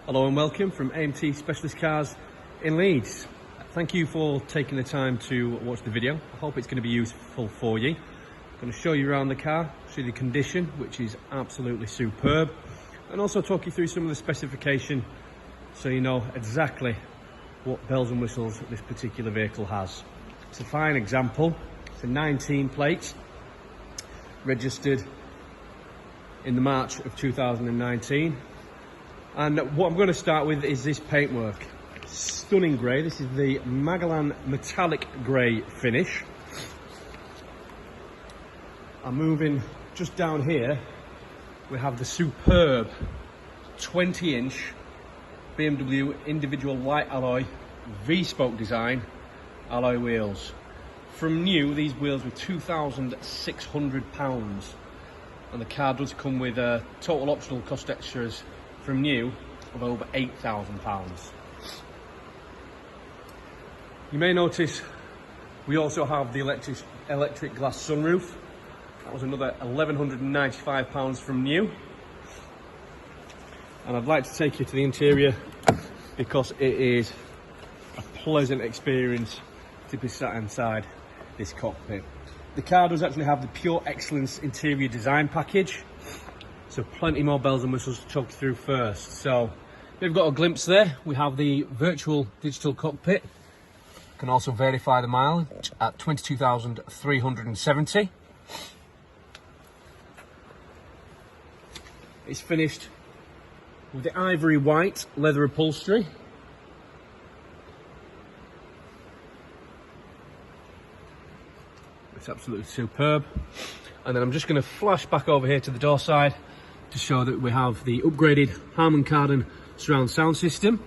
Hello and welcome from AMT Specialist Cars in Leeds. Thank you for taking the time to watch the video. I hope it's going to be useful for you. I'm going to show you around the car, show you the condition, which is absolutely superb, and also talk you through some of the specification so you know exactly what bells and whistles this particular vehicle has. It's a fine example. It's a 19 plate, registered in the March of 2019. And what I'm going to start with is this paintwork. Stunning grey. This is the Magellan Metallic grey finish. I'm moving just down here. We have the superb 20-inch BMW individual light alloy V-spoke design alloy wheels. From new, these wheels were £2,600, and the car does come with total optional cost extras from new of over £8,000. You may notice we also have the electric glass sunroof. That was another £1,195 from new. And I'd like to take you to the interior because it is a pleasant experience to be sat inside this cockpit. The car does actually have the Pure Excellence interior design package, so plenty more bells and whistles to talk through first. So we've got a glimpse there. We have the virtual digital cockpit. You can also verify the mileage at 22,370. It's finished with the ivory white leather upholstery. It's absolutely superb. And then I'm just going to flash back over here to the door side to show that we have the upgraded Harman Kardon surround sound system.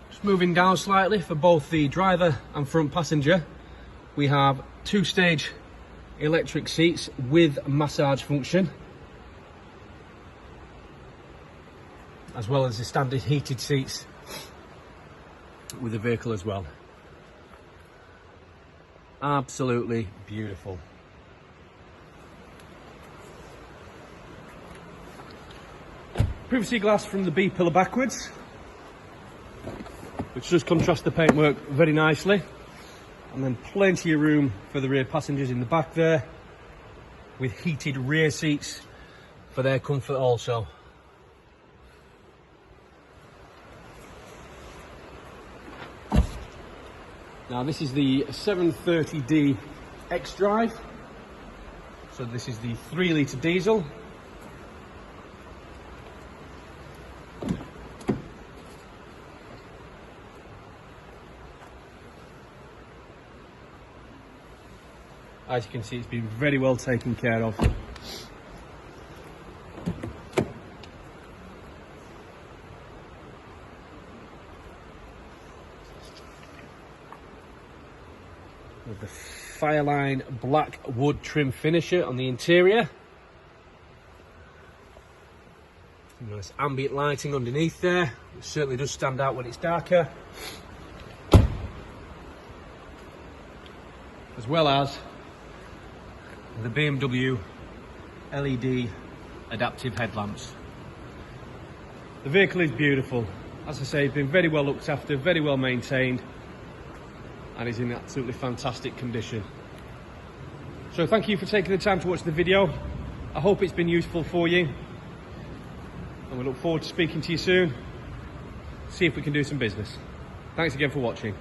Just moving down slightly for both the driver and front passenger, we have two-stage electric seats with massage function, as well as the standard heated seats with the vehicle as well. Absolutely beautiful. Privacy glass from the B pillar backwards, which does contrast the paintwork very nicely, and then plenty of room for the rear passengers in the back there, with heated rear seats for their comfort also. Now this is the 730D X-Drive, so this is the 3-litre diesel. As you can see, it's been very well taken care of. With the Fineline black wood trim finisher on the interior. Nice ambient lighting underneath there. It certainly does stand out when it's darker. As well as the BMW LED adaptive headlamps. The vehicle is beautiful. As I say, it's been very well looked after, very well maintained, and is in absolutely fantastic condition. So thank you for taking the time to watch the video. I hope it's been useful for you, and we look forward to speaking to you soon. See if we can do some business. Thanks again for watching.